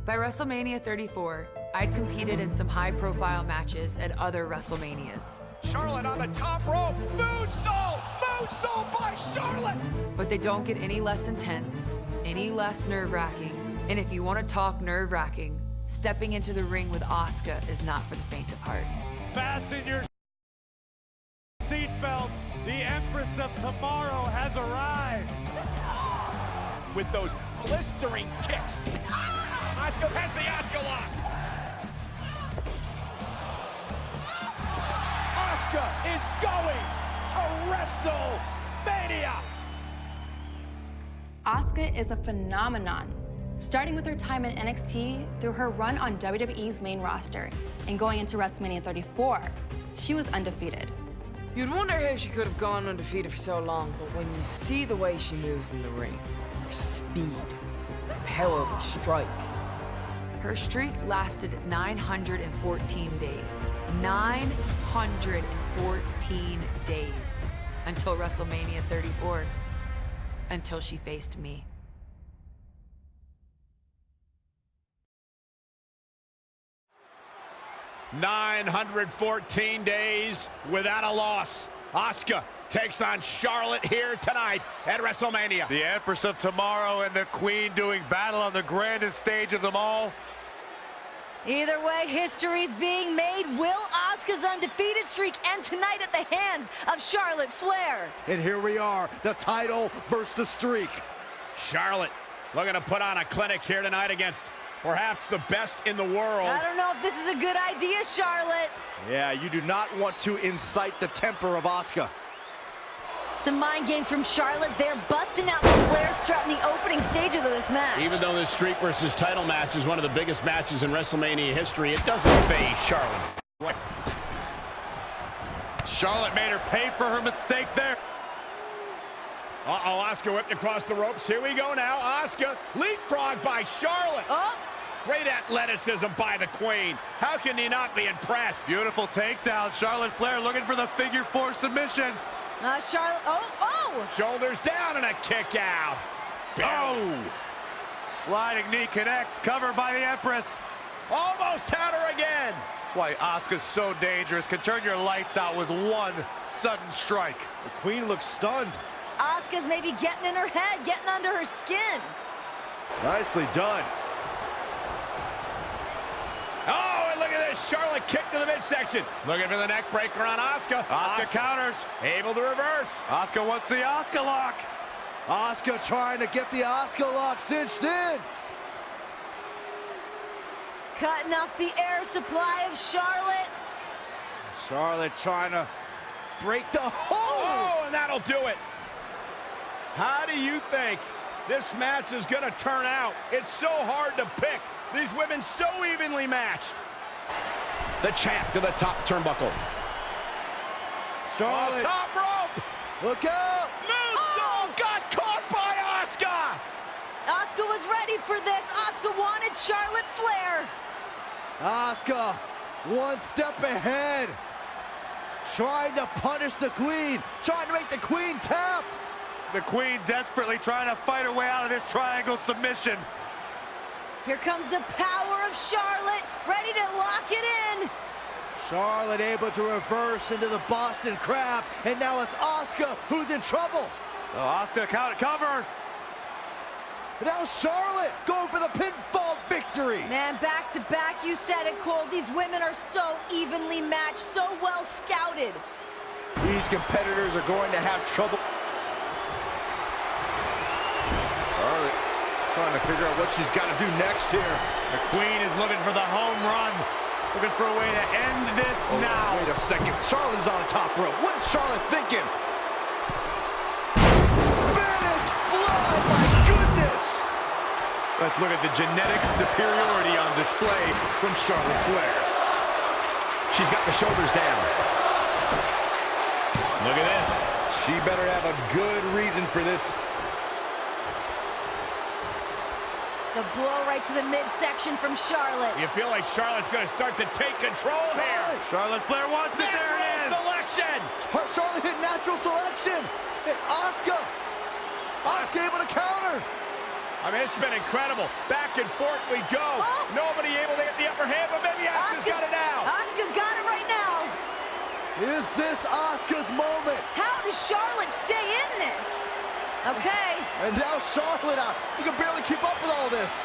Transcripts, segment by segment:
By WrestleMania 34, I'd competed in some high-profile matches at other WrestleManias. Charlotte on the top rope, moonsault! Moonsault by Charlotte! But they don't get any less intense, any less nerve-wracking. And if you want to talk nerve-wracking, stepping into the ring with Asuka is not for the faint of heart. Fasten your seatbelts. The Empress of Tomorrow has arrived. With those blistering kicks. Asuka has the Asuka lock. Asuka is going to WrestleMania. Asuka is a phenomenon. Starting with her time in NXT through her run on WWE's main roster and going into WrestleMania 34, she was undefeated. You'd wonder how she could have gone undefeated for so long, but when you see the way she moves in the ring, her speed, the power of her strikes. Her streak lasted 914 days. 914 days. Until WrestleMania 34. Until she faced me. 914 days without a loss. Asuka takes on Charlotte here tonight at WrestleMania. The Empress of Tomorrow and the Queen doing battle on the grandest stage of them all. Either way, history's being made. Will Asuka's undefeated streak end tonight at the hands of Charlotte Flair? And here we are, the title versus the streak. Charlotte looking to put on a clinic here tonight against perhaps the best in the world. I don't know if this is a good idea, Charlotte. Yeah, you do not want to incite the temper of Asuka. Some mind games from Charlotte. They're busting out the Flair strut in the opening stages of this match. Even though this streak versus title match is one of the biggest matches in WrestleMania history, it doesn't faze Charlotte. Charlotte made her pay for her mistake there. Uh-oh, Asuka whipped across the ropes. Here we go now. Asuka leapfrog by Charlotte. Oh. Great athleticism by the Queen. How can you not be impressed? Beautiful takedown. Charlotte Flair looking for the figure 4 submission. Charlotte, oh! Shoulders down and a kick out. Oh! Sliding knee connects, covered by the Empress. Almost had her again. That's why Asuka's so dangerous. Can turn your lights out with one sudden strike. The Queen looks stunned. Asuka's maybe getting in her head, getting under her skin. Nicely done. Oh, and look at this. Charlotte kick to the midsection. Looking for the neck breaker on Asuka. Asuka counters. Able to reverse. Asuka wants the Asuka lock. Asuka trying to get the Asuka lock cinched in. Cutting off the air supply of Charlotte. Charlotte trying to break the hole. Oh, and that'll do it. How do you think this match is going to turn out? It's so hard to pick. These women so evenly matched. The champ to the top turnbuckle. Charlotte. Top rope. Look out. Moonsault got caught by Asuka. Asuka was ready for this. Asuka wanted Charlotte Flair. Asuka, one step ahead. Trying to punish the Queen. Trying to make the Queen tap. The Queen desperately trying to fight her way out of this triangle submission. Here comes the power of Charlotte, ready to lock it in. Charlotte able to reverse into the Boston Crab, and now it's Asuka who's in trouble. Asuka cover. Now Charlotte going for the pinfall victory. Man, back to back, you said it, Cole. These women are so evenly matched, so well scouted. These competitors are going to have trouble. Charlotte trying to figure out what she's got to do next here. The Queen is looking for the home run. Looking for a way to end this now. Wait a second. Charlotte is on the top rope. What is Charlotte thinking? Spanish fly, my goodness! Let's look at the genetic superiority on display from Charlotte Flair. She's got the shoulders down. Look at this. She better have a good reason for this. The blow right to the midsection from Charlotte. You feel like Charlotte's going to start to take control here. Charlotte Flair wants it. There it is. Selection. Charlotte hit natural selection. And Asuka able to counter. I mean, it's been incredible. Back and forth we go. Oh! this Asuka's moment? How does Charlotte stay in this? Okay. And now Charlotte out. You can barely keep up with all this.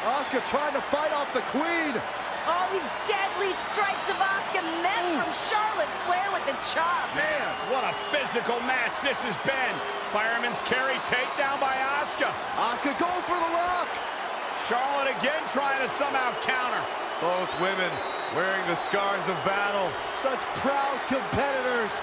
Asuka trying to fight off the Queen. All these deadly strikes of Asuka met from Charlotte Flair with the chop. Man, what a physical match this has been. Fireman's carry takedown by Asuka. Asuka going for the lock. Charlotte again trying to somehow counter. Both women wearing the scars of battle. Such proud competitors.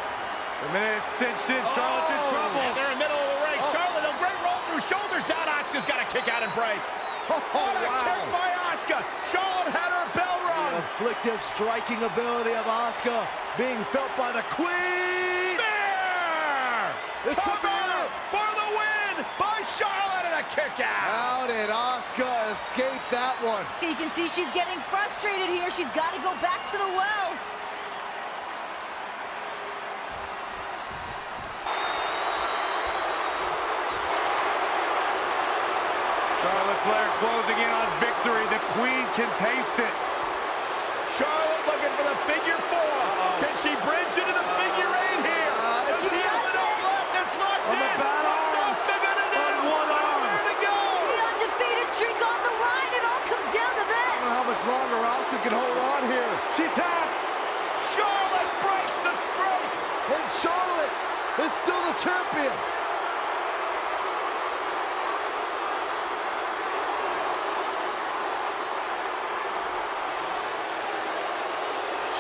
The minute it's cinched in, Charlotte's in trouble. And they're in the middle of the ring. Charlotte, a great roll through, shoulders down. Asuka's got to kick out and break. What a kick by Asuka. Charlotte had her bell rung. The afflictive striking ability of Asuka being felt by the Queen. There! This could be it. For the win by Charlotte and a kick out. How did Asuka escape that one? You can see she's getting frustrated here. She's got to go back to the well. Charlotte Flair closing in on victory. The Queen can taste it. Charlotte looking for the figure four. Can she bridge into the figure eight here? Does she have enough left? It's locked On the in. bad What's arm. Asuka gonna do? On one arm. Where to go? The undefeated streak on the line. It all comes down to I this. don't know how much longer Asuka can hold on here. She tapped. Charlotte breaks the streak. And Charlotte is still the champion.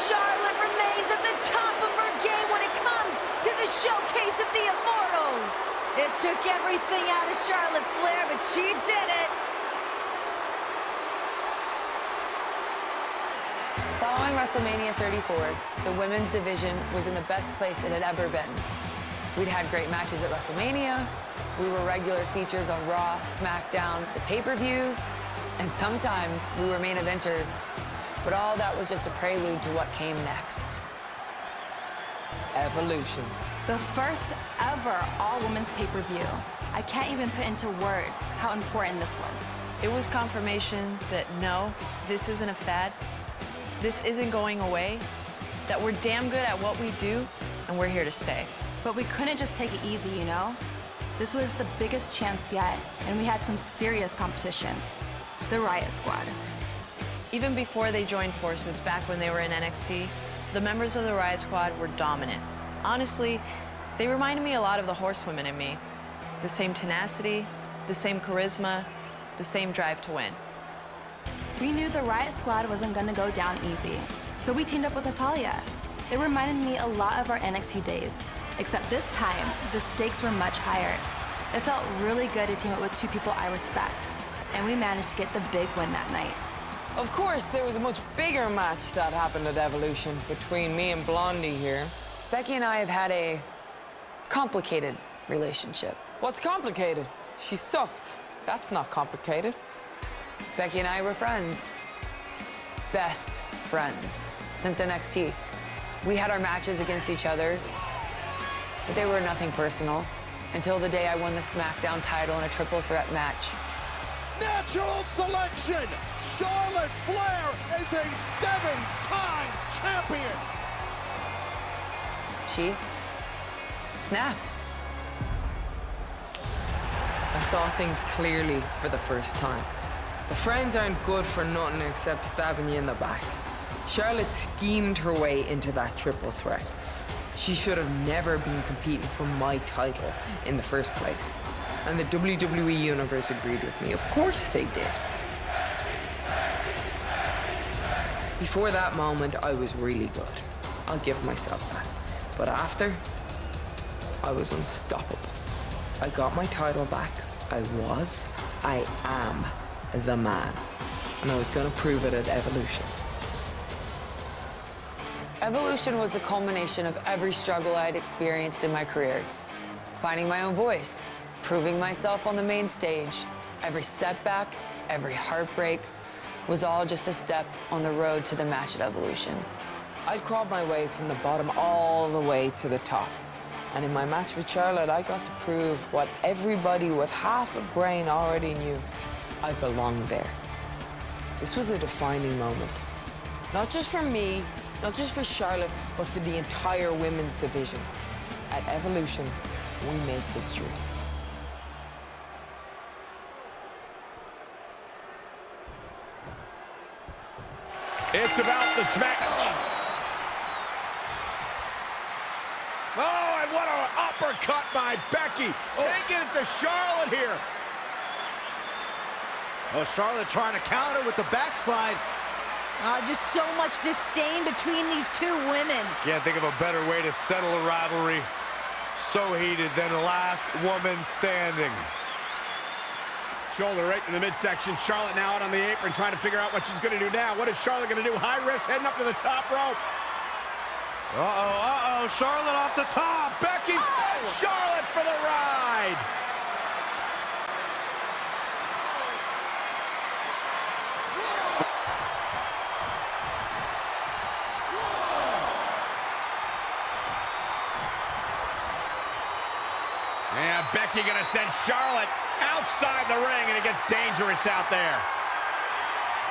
Charlotte remains at the top of her game when it comes to the showcase of the Immortals. It took everything out of Charlotte Flair, but she did it. Following WrestleMania 34, the women's division was in the best place it had ever been. We'd had great matches at WrestleMania, we were regular features on Raw, SmackDown, the pay-per-views, and sometimes we were main eventers. But all that was just a prelude to what came next. Evolution. The first ever all-women's pay-per-view. I can't even put into words how important this was. It was confirmation that no, this isn't a fad, this isn't going away, that we're damn good at what we do, and we're here to stay. But we couldn't just take it easy, you know? This was the biggest chance yet, and we had some serious competition. The Riot Squad. Even before they joined forces back when they were in NXT, the members of the Riot Squad were dominant. Honestly, they reminded me a lot of the Horsewomen in me. The same tenacity, the same charisma, the same drive to win. We knew the Riot Squad wasn't gonna go down easy, so we teamed up with Natalya. It reminded me a lot of our NXT days, except this time, the stakes were much higher. It felt really good to team up with two people I respect, and we managed to get the big win that night. Of course, there was a much bigger match that happened at Evolution between me and Blondie here. Becky and I have had a complicated relationship. What's complicated? She sucks. That's not complicated. Becky and I were friends. Best friends since NXT. We had our matches against each other, but they were nothing personal until the day I won the SmackDown title in a triple threat match. Natural selection. Charlotte Flair is a 7-time champion. She snapped. I saw things clearly for the first time. The friends aren't good for nothing except stabbing you in the back. Charlotte schemed her way into that triple threat. She should have never been competing for my title in the first place. And the WWE Universe agreed with me. Of course they did. Before that moment, I was really good. I'll give myself that. But after, I was unstoppable. I got my title back. I am the man. And I was gonna prove it at Evolution. Evolution was the culmination of every struggle I had experienced in my career. Finding my own voice, proving myself on the main stage. Every setback, every heartbreak was all just a step on the road to the match at Evolution. I'd crawled my way from the bottom all the way to the top. And in my match with Charlotte, I got to prove what everybody with half a brain already knew. I belonged there. This was a defining moment. Not just for me, Not just for Charlotte, but for the entire women's division. At Evolution, we make history. It's about the smack. Oh, and what an uppercut by Becky. Taking it to Charlotte here. Oh, Charlotte trying to counter with the backslide. Just so much disdain between these two women. Can't think of a better way to settle a rivalry. So heated than the last woman standing. Shoulder right in the midsection. Charlotte now out on the apron trying to figure out what she's going to do now. What is Charlotte going to do? High risk heading up to the top rope. Uh-oh, Charlotte off the top. Becky fed Charlotte for the ride. And Becky gonna send Charlotte outside the ring, and it gets dangerous out there.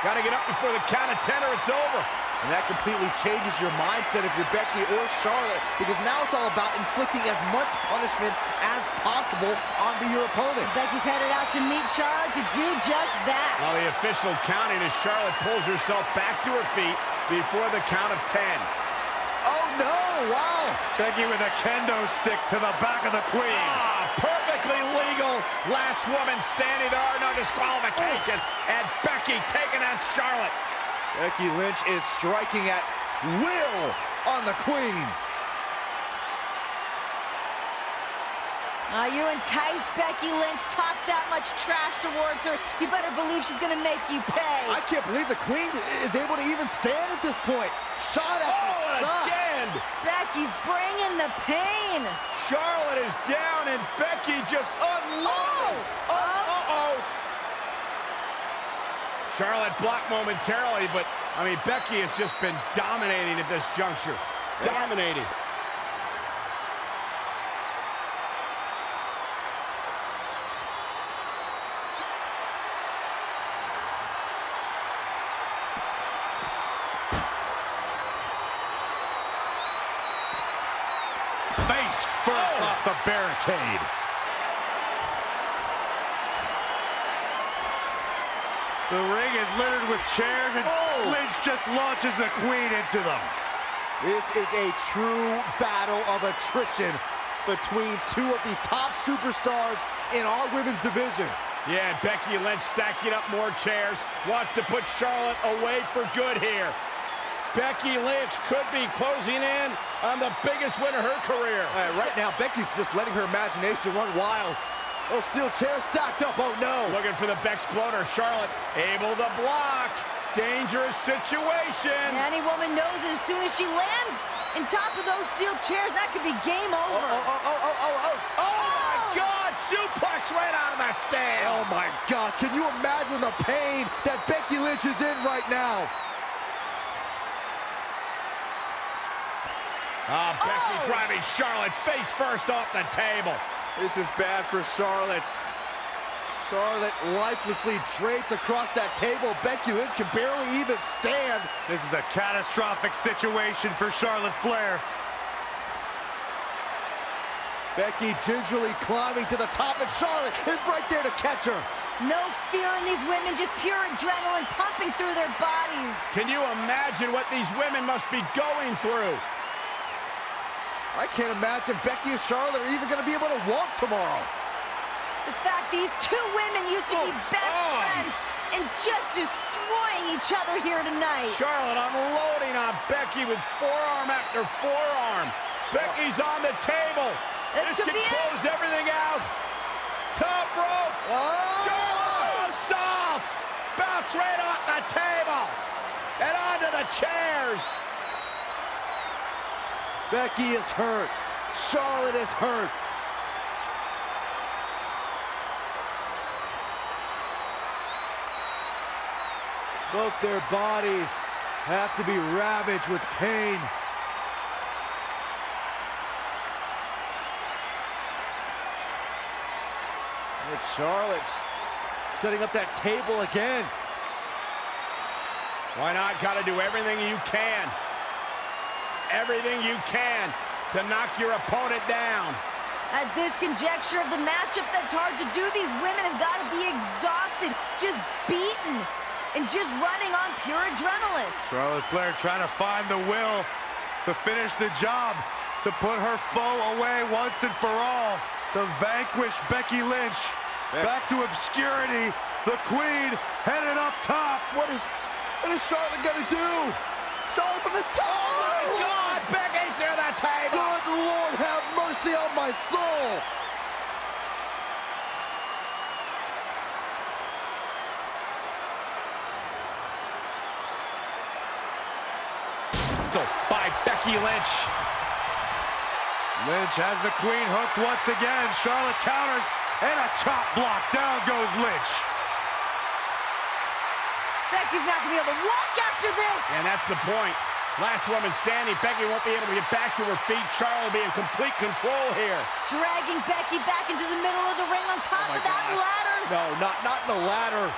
Gotta get up before the count of 10 or it's over. And that completely changes your mindset if you're Becky or Charlotte, because now it's all about inflicting as much punishment as possible onto your opponent. Becky's headed out to meet Charlotte to do just that. Well, the official counting as Charlotte pulls herself back to her feet before the count of 10. Oh, no, wow. Becky with a kendo stick to the back of the queen. Perfectly legal. Last woman standing. There are no disqualifications. And Becky taking on Charlotte. Becky Lynch is striking at will on the queen. You entice Becky Lynch, talk that much trash towards her. You better believe she's gonna make you pay. I can't believe the queen is able to even stand at this point. Shot after shot. Again. Becky's bringing the pain. Charlotte is down and Becky just unloaded. Charlotte blocked momentarily, but, I mean, Becky has just been dominating at this juncture. Dominating. Face first off the barricade. The ring is littered with chairs, and Lynch just launches the queen into them. This is a true battle of attrition between two of the top superstars in our women's division. Yeah, and Becky Lynch stacking up more chairs, wants to put Charlotte away for good here. Becky Lynch could be closing in on the biggest win of her career. Right now, Becky's just letting her imagination run wild. Oh, steel chair stacked up. Oh, no. Looking for the Bexploder. Charlotte able to block. Dangerous situation. Any woman knows that as soon as she lands on top of those steel chairs, that could be game over. Oh, my God. Suplex right out of the stand. Oh, my gosh. Can you imagine the pain that Becky Lynch is in right now? Becky driving Charlotte face first off the table. This is bad for Charlotte. Charlotte lifelessly draped across that table. Becky Lynch can barely even stand. This is a catastrophic situation for Charlotte Flair. Becky gingerly climbing to the top, and Charlotte is right there to catch her. No fear in these women, just pure adrenaline pumping through their bodies. Can you imagine what these women must be going through? I can't imagine Becky and Charlotte are even going to be able to walk tomorrow. The fact these two women used to be best friends and just destroying each other here tonight. Charlotte unloading on Becky with forearm after forearm. Becky's on the table. This can close everything out. Top rope. Charlotte assault. Bounce right off the table and onto the chairs. Becky is hurt. Charlotte is hurt. Both their bodies have to be ravaged with pain. And Charlotte's setting up that table again. Why not? Got to do everything you can. everything you can to knock your opponent down. At this conjecture of the matchup, that's hard to do. These women have got to be exhausted, just beaten, and just running on pure adrenaline. Charlotte Flair trying to find the will to finish the job, to put her foe away once and for all, to vanquish Becky Lynch. Back to obscurity. The Queen headed up top. What is Charlotte gonna do? Charlotte from the top. Oh my God, Becky through the table. Good Lord, have mercy on my soul. By Becky Lynch. Lynch has the Queen hooked once again. Charlotte counters, and a chop block. Down goes Lynch. Becky's not going to be able to walk after this. And that's the point. Last woman standing. Becky won't be able to get back to her feet. Charlotte will be in complete control here. Dragging Becky back into the middle of the ring on top of that ladder. No, not in the ladder.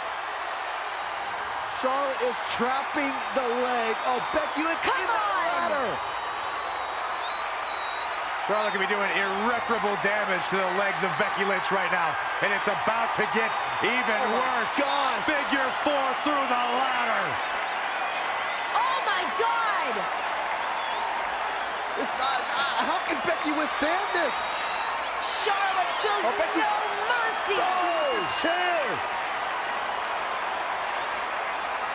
Charlotte is trapping the leg. Oh, Becky Lynch in the ladder. Charlotte can be doing irreparable damage to the legs of Becky Lynch right now. And it's about to get even worse. God. Figure 4 through the ladder. Oh, my God. How can Becky withstand this? Charlotte shows Becky. no mercy. Oh, the chair.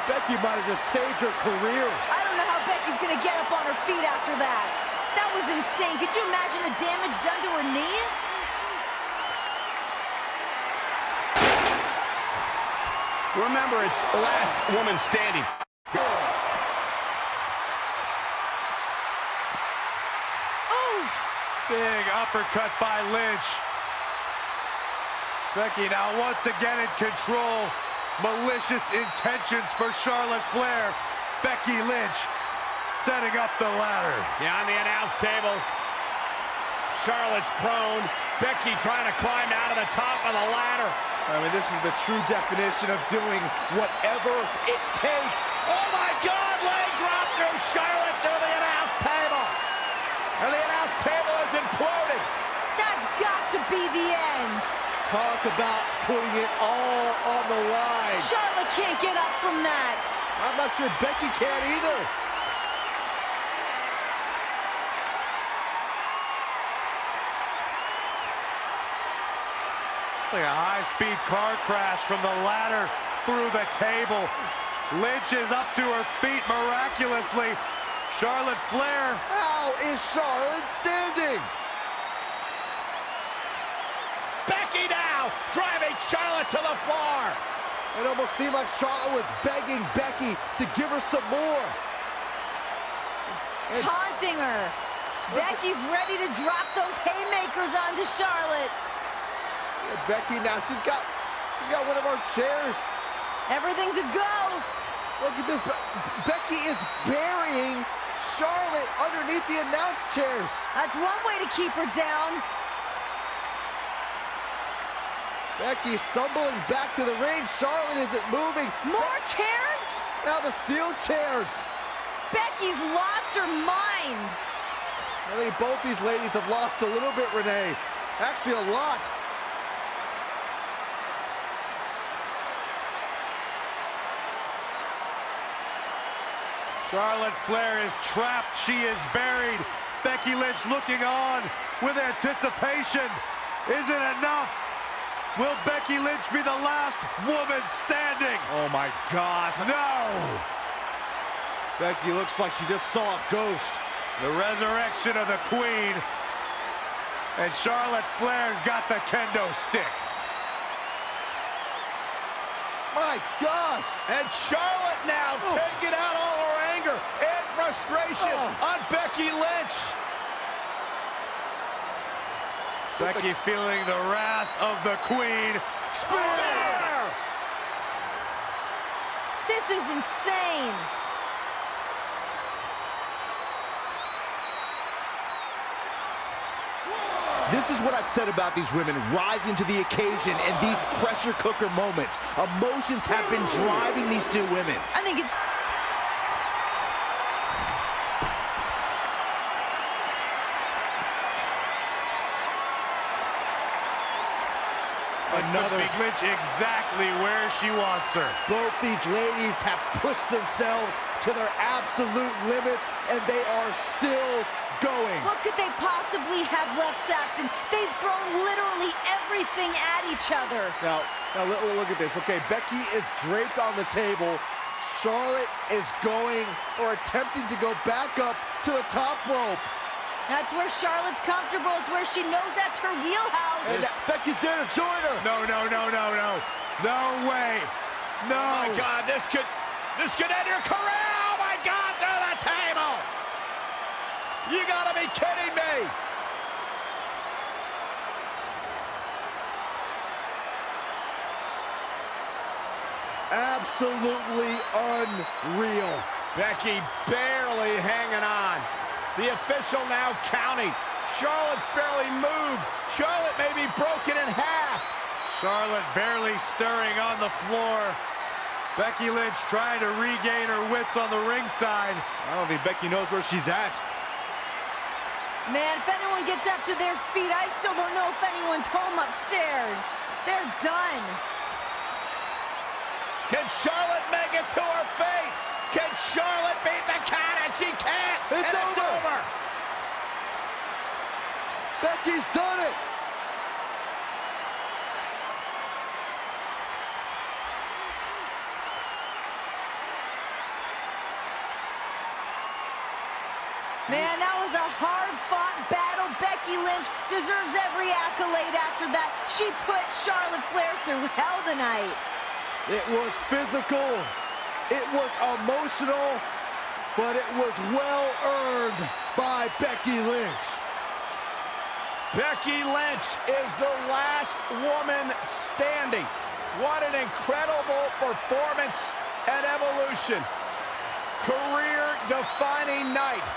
Becky might have just saved her career. I don't know how Becky's going to get up on her feet after that. That was insane. Could you imagine the damage done to her knee? Remember, it's last woman standing. Oof. Big uppercut by Lynch. Becky now once again in control. Malicious intentions for Charlotte Flair. Becky Lynch setting up the ladder. Yeah, on the announce table. Charlotte's prone. Becky trying to climb out of the top of the ladder. I mean, this is the true definition of doing whatever it takes. Oh my God, leg drop through Charlotte through the announce table. And the announce table has imploded. That's got to be the end. Talk about putting it all on the line. Charlotte can't get up from that. I'm not sure Becky can either. Like a high-speed car crash from the ladder through the table. Lynch is up to her feet miraculously. Charlotte Flair. How is Charlotte standing? Becky now driving Charlotte to the floor. It almost seemed like Charlotte was begging Becky to give her some more. Taunting her. Becky's ready to drop those haymakers onto Charlotte. Becky now, she's got one of our chairs. Everything's a go. Look at this. Becky is burying Charlotte underneath the announce chairs. That's one way to keep her down. Becky stumbling back to the ring. Charlotte isn't moving. More chairs? Now the steel chairs. Becky's lost her mind. I think both these ladies have lost a little bit, Renee. Actually, a lot. Charlotte Flair is trapped. She is buried. Becky Lynch looking on with anticipation. Is it enough? Will Becky Lynch be the last woman standing? Oh my gosh. No! Becky looks like she just saw a ghost. The resurrection of the Queen. And Charlotte Flair's got the kendo stick. My gosh! And Charlotte now taking out all her anger and frustration on Becky Lynch. Becky feeling the wrath of the Queen. Spear! This is insane. This is what I've said about these women rising to the occasion and these pressure cooker moments. Emotions have been driving these two women. I think it's... Another Becky Lynch exactly where she wants her. Both these ladies have pushed themselves to their absolute limits, and they are still going. What could they possibly have left, Saxton? They've thrown literally everything at each other. Now look at this. Okay, Becky is draped on the table. Charlotte is going or attempting to go back up to the top rope. That's where Charlotte's comfortable. It's where she knows that's her wheelhouse. And Becky's there to join her. No. No way. No. Oh, my God, this could end your career. Oh, my God, through the table. You got to be kidding me. Absolutely unreal. Becky barely hanging on. The official now counting. Charlotte's barely moved. Charlotte may be broken in half. Charlotte barely stirring on the floor. Becky Lynch trying to regain her wits on the ringside. I don't think Becky knows where she's at. Man, if anyone gets up to their feet, I still don't know if anyone's home upstairs. They're done. Can Charlotte make it to her fate? Can Charlotte beat the count? And she can't. It's over. Becky's done it. Man, that was a hard-fought battle. Becky Lynch deserves every accolade after that. She put Charlotte Flair through hell tonight. It was physical, it was emotional, but it was well earned by Becky Lynch. Becky Lynch is the last woman standing. What an incredible performance and evolution. Career-defining night.